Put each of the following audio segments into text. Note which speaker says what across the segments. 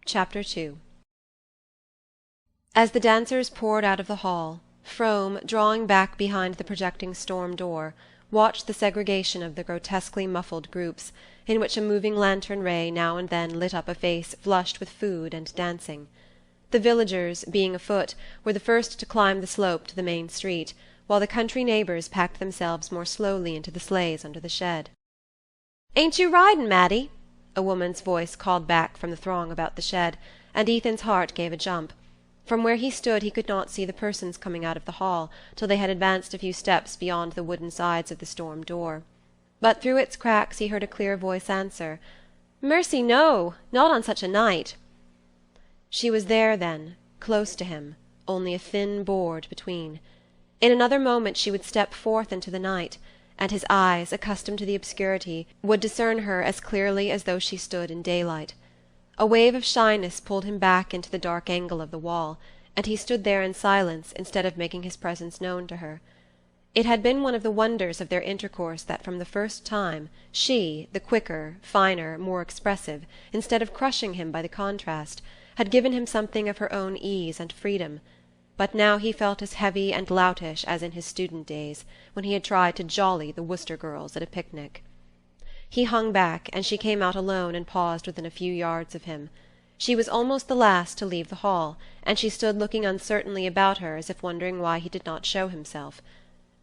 Speaker 1: Chapter 2. As the dancers poured out of the hall, Frome, drawing back behind the projecting storm door, watched the segregation of the grotesquely muffled groups, in which a moving lantern ray now and then lit up a face flushed with food and dancing. The villagers, being afoot, were the first to climb the slope to the main street, while the country neighbours packed themselves more slowly into the sleighs under the shed. "Ain't you ridin', Matty?" a woman's voice called back from the throng about the shed, and Ethan's heart gave a jump. From where he stood he could not see the persons coming out of the hall till they had advanced a few steps beyond the wooden sides of the storm door. But through its cracks he heard a clear voice answer, "Mercy, no, not on such a night." She was there, then, close to him, only a thin board between. In another moment she would step forth into the night, and his eyes, accustomed to the obscurity, would discern her as clearly as though she stood in daylight. A wave of shyness pulled him back into the dark angle of the wall, and he stood there in silence instead of making his presence known to her. It had been one of the wonders of their intercourse that from the first time she, the quicker, finer, more expressive, instead of crushing him by the contrast, had given him something of her own ease and freedom. But now he felt as heavy and loutish as in his student days, when he had tried to jolly the Worcester girls at a picnic. He hung back, and she came out alone and paused within a few yards of him. She was almost the last to leave the hall, and she stood looking uncertainly about her as if wondering why he did not show himself.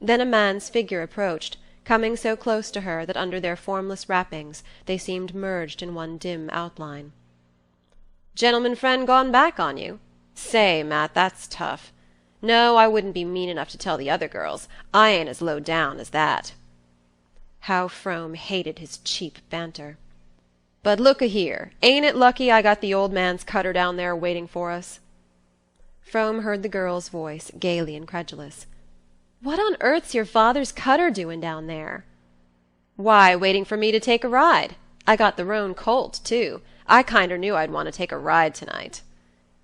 Speaker 1: Then a man's figure approached, coming so close to her that under their formless wrappings they seemed merged in one dim outline. "Gentleman friend gone back on you? Say, Matt, that's tough. No, I wouldn't be mean enough to tell the other girls. I ain't as low down as that." How Frome hated his cheap banter. "But look-a-here, ain't it lucky I got the old man's cutter down there waiting for us?" Frome heard the girl's voice, gaily incredulous. "What on earth's your father's cutter doing down there?" "Why, waiting for me to take a ride. I got the roan colt, too. I kinder knew I'd want to take a ride tonight."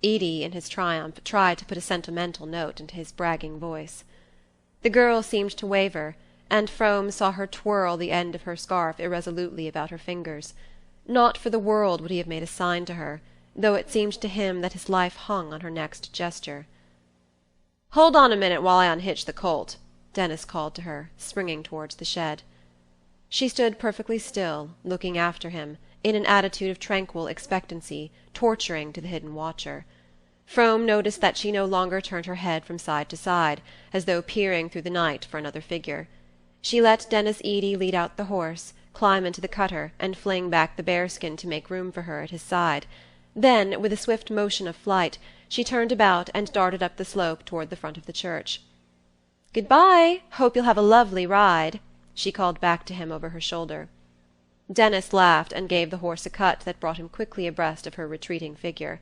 Speaker 1: Edie, in his triumph, tried to put a sentimental note into his bragging voice. The girl seemed to waver, and Frome saw her twirl the end of her scarf irresolutely about her fingers. Not for the world would he have made a sign to her, though it seemed to him that his life hung on her next gesture. "Hold on a minute while I unhitch the colt," Dennis called to her, springing towards the shed. She stood perfectly still, looking after him, in an attitude of tranquil expectancy, torturing to the hidden watcher. Frome noticed that she no longer turned her head from side to side, as though peering through the night for another figure. She let Denis Eady lead out the horse, climb into the cutter, and fling back the bearskin to make room for her at his side. Then, with a swift motion of flight, she turned about and darted up the slope toward the front of the church. "Good-bye. Hope you'll have a lovely ride," she called back to him over her shoulder. Denis laughed and gave the horse a cut that brought him quickly abreast of her retreating figure.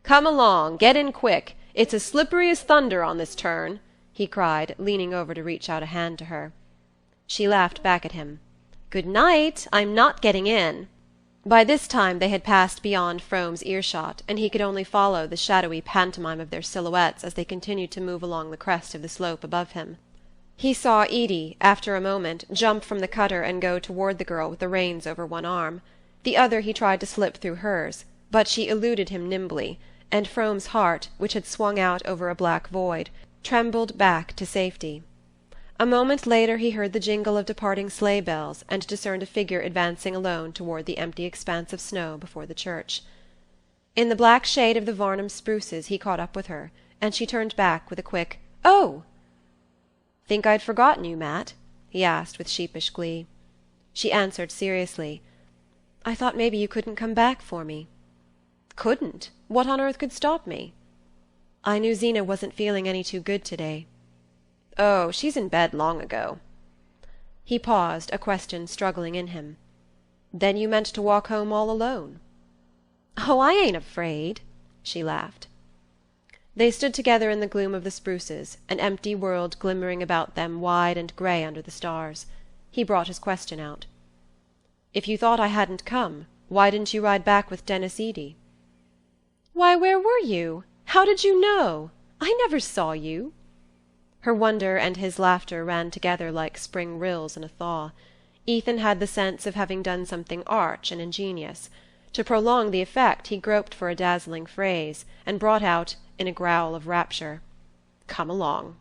Speaker 1: "Come along, get in quick. It's as slippery as thunder on this turn," he cried, leaning over to reach out a hand to her. She laughed back at him. "Good night, I'm not getting in." By this time they had passed beyond Frome's earshot, and he could only follow the shadowy pantomime of their silhouettes as they continued to move along the crest of the slope above him. He saw Edie, after a moment, jump from the cutter and go toward the girl with the reins over one arm. The other he tried to slip through hers, but she eluded him nimbly, and Frome's heart, which had swung out over a black void, trembled back to safety. A moment later he heard the jingle of departing sleigh bells and discerned a figure advancing alone toward the empty expanse of snow before the church. In the black shade of the Varnum spruces he caught up with her, and she turned back with a quick "Oh!" "Think I'd forgotten you, Matt?" he asked with sheepish glee. She answered seriously, "I thought maybe you couldn't come back for me." "Couldn't? What on earth could stop me?" "I knew Zeena wasn't feeling any too good today." "Oh, she's in bed long ago." He paused, a question struggling in him. "Then you meant to walk home all alone?" "Oh, I ain't afraid," she laughed. They stood together in the gloom of the spruces, an empty world glimmering about them wide and grey under the stars. He brought his question out. "If you thought I hadn't come, why didn't you ride back with Denis Eady?" "Why, where were you? How did you know? I never saw you." Her wonder and his laughter ran together like spring rills in a thaw. Ethan had the sense of having done something arch and ingenious. To prolong the effect he groped for a dazzling phrase, and brought out, in a growl of rapture, "Come along."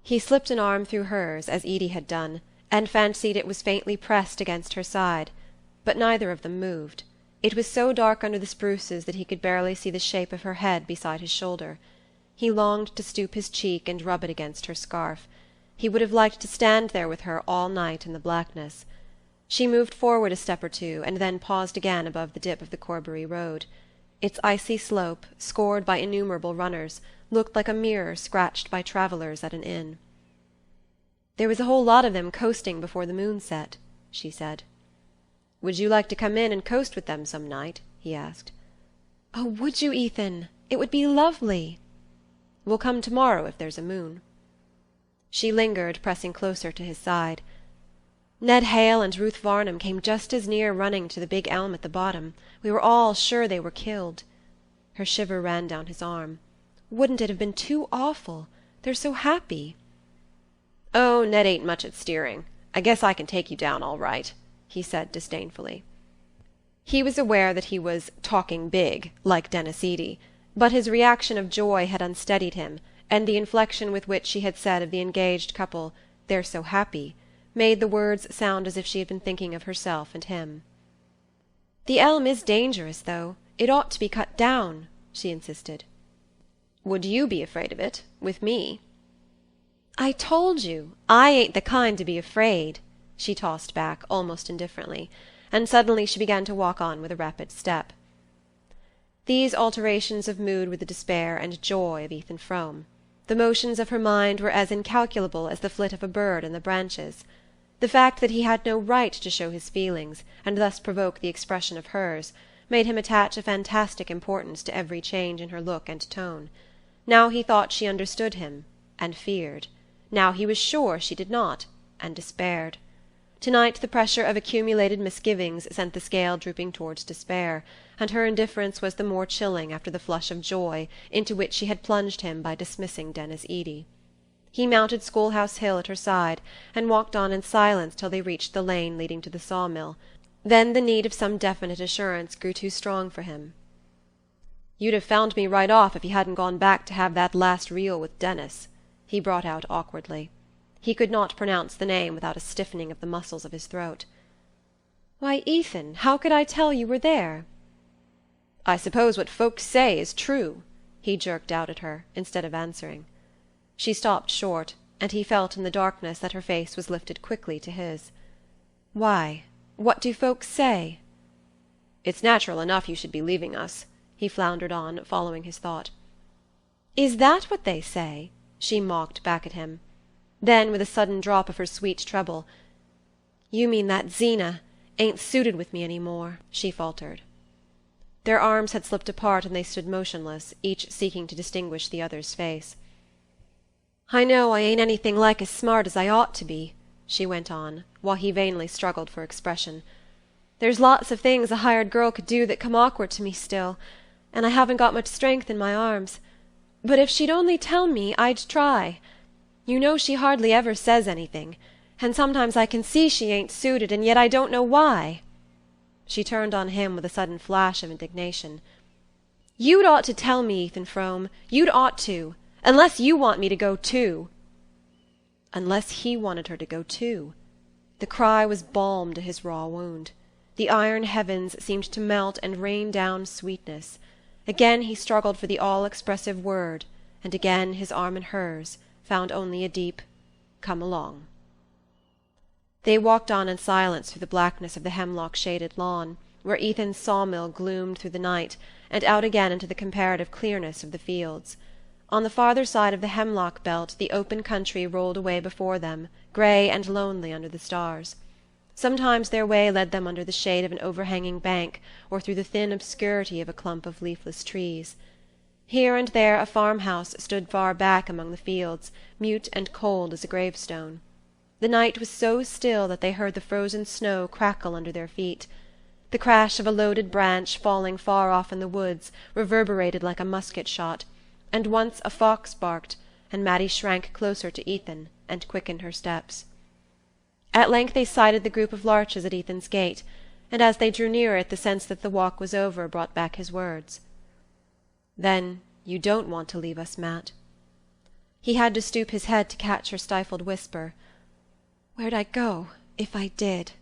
Speaker 1: He slipped an arm through hers, as Edie had done, and fancied it was faintly pressed against her side, but neither of them moved. It was so dark under the spruces that he could barely see the shape of her head beside his shoulder. He longed to stoop his cheek and rub it against her scarf. He would have liked to stand there with her all night in the blackness. She moved forward a step or two, and then paused again above the dip of the Corbury road. Its icy slope, scored by innumerable runners, looked like a mirror scratched by travellers at an inn. "There was a whole lot of them coasting before the moon set," she said. "Would you like to come in and coast with them some night?" he asked. "Oh, would you, Ethan? It would be lovely." "We'll come tomorrow if there's a moon." She lingered, pressing closer to his side. "Ned Hale and Ruth Varnum came just as near running to the big elm at the bottom. We were all sure they were killed." Her shiver ran down his arm. "Wouldn't it have been too awful? They're so happy." "Oh, Ned ain't much at steering. I guess I can take you down all right," he said disdainfully. He was aware that he was "talking big," like Denis Eady, but his reaction of joy had unsteadied him, and the inflection with which she had said of the engaged couple, "They're so happy," made the words sound as if she had been thinking of herself and him. "The elm is dangerous, though. It ought to be cut down," she insisted. "Would you be afraid of it, with me?" "I told you, I ain't the kind to be afraid," she tossed back, almost indifferently, and suddenly she began to walk on with a rapid step. These alterations of mood were the despair and joy of Ethan Frome. The motions of her mind were as incalculable as the flit of a bird in the branches. The fact that he had no right to show his feelings, and thus provoke the expression of hers, made him attach a fantastic importance to every change in her look and tone. Now he thought she understood him, and feared. Now he was sure she did not, and despaired. Tonight the pressure of accumulated misgivings sent the scale drooping towards despair, and her indifference was the more chilling after the flush of joy into which she had plunged him by dismissing Denis Eady. He mounted Schoolhouse Hill at her side, and walked on in silence till they reached the lane leading to the sawmill. Then the need of some definite assurance grew too strong for him. "You'd have found me right off if you hadn't gone back to have that last reel with Denis," he brought out awkwardly. He could not pronounce the name without a stiffening of the muscles of his throat. "Why, Ethan, how could I tell you were there?" "I suppose what folks say is true," he jerked out at her, instead of answering. She stopped short, and he felt in the darkness that her face was lifted quickly to his. "Why? What do folks say?" "It's natural enough you should be leaving us," he floundered on, following his thought. "Is that what they say?" she mocked back at him. Then, with a sudden drop of her sweet treble, "You mean that Zeena ain't suited with me any more," she faltered. Their arms had slipped apart, and they stood motionless, each seeking to distinguish the other's face. "I know I ain't anything like as smart as I ought to be," she went on, while he vainly struggled for expression. "There's lots of things a hired girl could do that come awkward to me still, and I haven't got much strength in my arms. But if she'd only tell me, I'd try. You know she hardly ever says anything, and sometimes I can see she ain't suited, and yet I don't know why." She turned on him with a sudden flash of indignation. "You'd ought to tell me, Ethan Frome. You'd ought to. Unless you want me to go too." Unless he wanted her to go too. The cry was balm to his raw wound. The iron heavens seemed to melt and rain down sweetness. Again he struggled for the all-expressive word, and again his arm in hers found only a deep "Come along." They walked on in silence through the blackness of the hemlock-shaded lawn, where Ethan's sawmill gloomed through the night, and out again into the comparative clearness of the fields. On the farther side of the hemlock belt the open country rolled away before them, grey and lonely under the stars. Sometimes their way led them under the shade of an overhanging bank, or through the thin obscurity of a clump of leafless trees. Here and there a farmhouse stood far back among the fields, mute and cold as a gravestone. The night was so still that they heard the frozen snow crackle under their feet. The crash of a loaded branch falling far off in the woods reverberated like a musket-shot, and once a fox barked, and Mattie shrank closer to Ethan and quickened her steps. At length they sighted the group of larches at Ethan's gate, and as they drew nearer it the sense that the walk was over brought back his words. "Then you don't want to leave us, Matt?" He had to stoop his head to catch her stifled whisper. "Where'd I go, if I did?"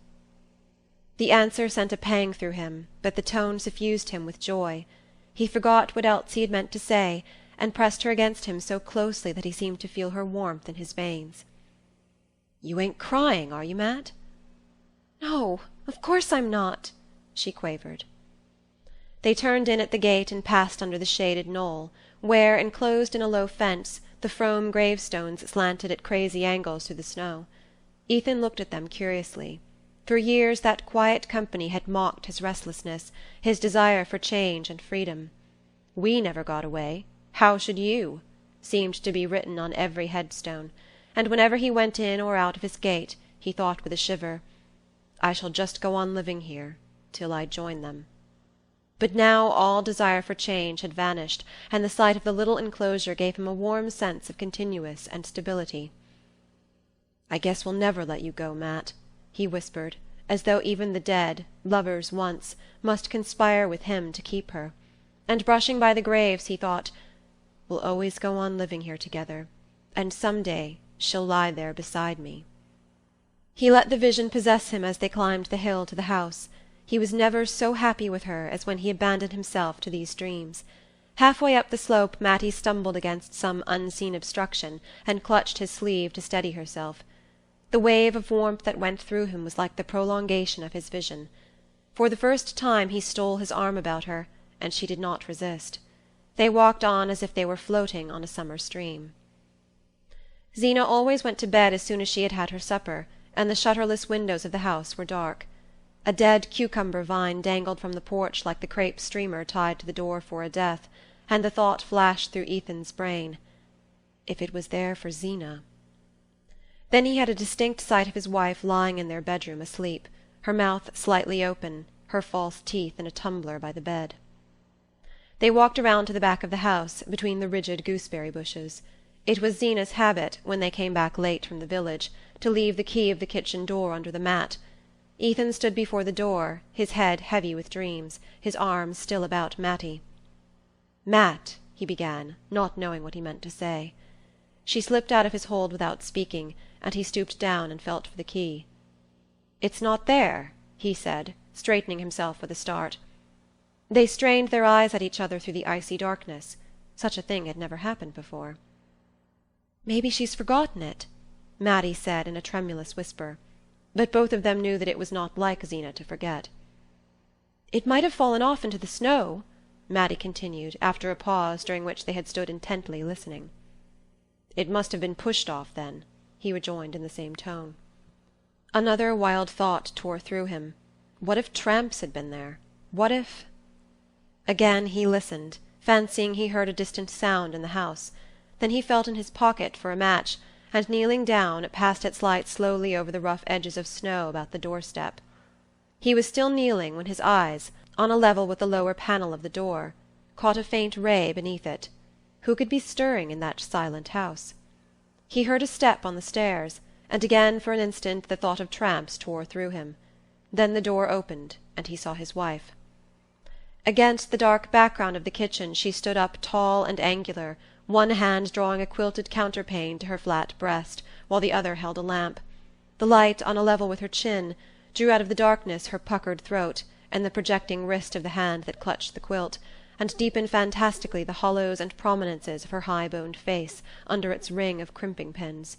Speaker 1: The answer sent a pang through him, but the tone suffused him with joy. He forgot what else he had meant to say, and pressed her against him so closely that he seemed to feel her warmth in his veins. "You ain't crying, are you, Matt?" "No, of course I'm not," she quavered. They turned in at the gate and passed under the shaded knoll, where, enclosed in a low fence, the Frome gravestones slanted at crazy angles through the snow. Ethan looked at them curiously. For years that quiet company had mocked his restlessness, his desire for change and freedom. "We never got away. How should you?" seemed to be written on every headstone, and whenever he went in or out of his gate he thought with a shiver, "I shall just go on living here till I join them." But now all desire for change had vanished, and the sight of the little enclosure gave him a warm sense of continuance and stability. "I guess we'll never let you go, Matt," he whispered, as though even the dead, lovers once, must conspire with him to keep her; and brushing by the graves he thought, "We'll always go on living here together, and some day she'll lie there beside me." He let the vision possess him as they climbed the hill to the house. He was never so happy with her as when he abandoned himself to these dreams. Half-way up the slope Mattie stumbled against some unseen obstruction and clutched his sleeve to steady herself. The wave of warmth that went through him was like the prolongation of his vision. For the first time he stole his arm about her, and she did not resist. They walked on as if they were floating on a summer stream. Zeena always went to bed as soon as she had had her supper, and the shutterless windows of the house were dark. A dead cucumber vine dangled from the porch like the crape streamer tied to the door for a death, and the thought flashed through Ethan's brain, if it was there for Zeena. Then he had a distinct sight of his wife lying in their bedroom asleep, her mouth slightly open, her false teeth in a tumbler by the bed. They walked around to the back of the house, between the rigid gooseberry bushes. It was Zeena's habit, when they came back late from the village, to leave the key of the kitchen door under the mat. Ethan stood before the door, his head heavy with dreams, his arms still about Mattie. "Matt," he began, not knowing what he meant to say. She slipped out of his hold without speaking, and he stooped down and felt for the key. "It's not there," he said, straightening himself with a start. They strained their eyes at each other through the icy darkness. Such a thing had never happened before. "Maybe she's forgotten it," Mattie said in a tremulous whisper, but both of them knew that it was not like Zeena to forget. "It might have fallen off into the snow," Mattie continued, after a pause during which they had stood intently listening. "It must have been pushed off, then," he rejoined in the same tone. Another wild thought tore through him. What if tramps had been there? What if... Again he listened, fancying he heard a distant sound in the house. Then he felt in his pocket for a match, and kneeling down, passed its light slowly over the rough edges of snow about the doorstep. He was still kneeling when his eyes, on a level with the lower panel of the door, caught a faint ray beneath it. Who could be stirring in that silent house? He heard a step on the stairs, and again for an instant the thought of tramps tore through him. Then the door opened, and he saw his wife. Against the dark background of the kitchen she stood up tall and angular, one hand drawing a quilted counterpane to her flat breast, while the other held a lamp. The light, on a level with her chin, drew out of the darkness her puckered throat and the projecting wrist of the hand that clutched the quilt, and deepened fantastically the hollows and prominences of her high-boned face under its ring of crimping pins.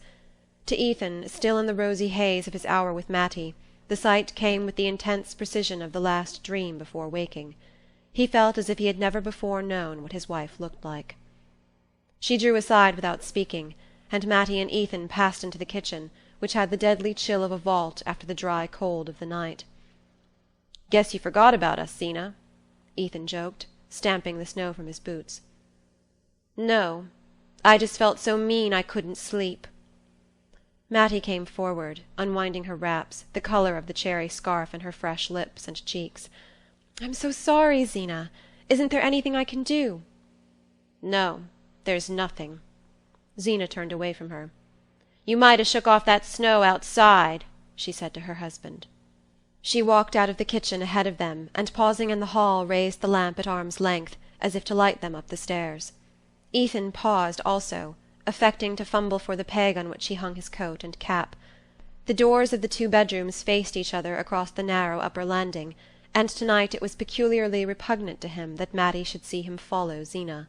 Speaker 1: To Ethan, still in the rosy haze of his hour with Mattie, the sight came with the intense precision of the last dream before waking. He felt as if he had never before known what his wife looked like. She drew aside without speaking, and Mattie and Ethan passed into the kitchen, which had the deadly chill of a vault after the dry cold of the night. "Guess you forgot about us, Zeena," Ethan joked, stamping the snow from his boots. "No, I just felt so mean I couldn't sleep." Mattie came forward, unwinding her wraps, the colour of the cherry scarf in her fresh lips and cheeks. "I'm so sorry, Zeena. Isn't there anything I can do?" "No, there's nothing." Zeena turned away from her. "You might 'a' shook off that snow outside," she said to her husband. She walked out of the kitchen ahead of them, and pausing in the hall raised the lamp at arm's length, as if to light them up the stairs. Ethan paused also, affecting to fumble for the peg on which he hung his coat and cap. The doors of the two bedrooms faced each other across the narrow upper landing, and tonight it was peculiarly repugnant to him that Mattie should see him follow Zeena.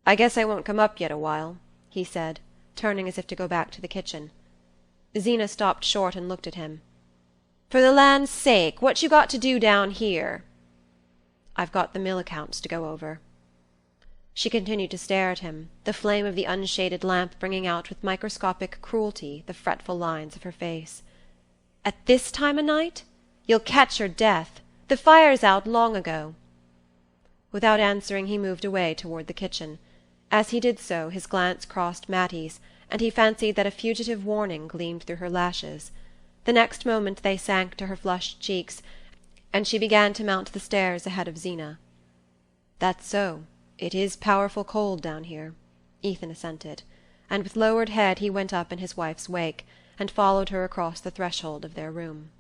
Speaker 1: "I guess I won't come up yet awhile," he said, turning as if to go back to the kitchen. Zeena stopped short and looked at him. "For the land's sake, what you got to do down here?" "I've got the mill accounts to go over." She continued to stare at him, the flame of the unshaded lamp bringing out with microscopic cruelty the fretful lines of her face. "At this time o' night? You'll catch your death. The fire's out long ago." Without answering he moved away toward the kitchen. As he did so his glance crossed Mattie's, and he fancied that a fugitive warning gleamed through her lashes. The next moment they sank to her flushed cheeks, and she began to mount the stairs ahead of Zeena. "That's so. It is powerful cold down here," Ethan assented, and with lowered head he went up in his wife's wake, and followed her across the threshold of their room.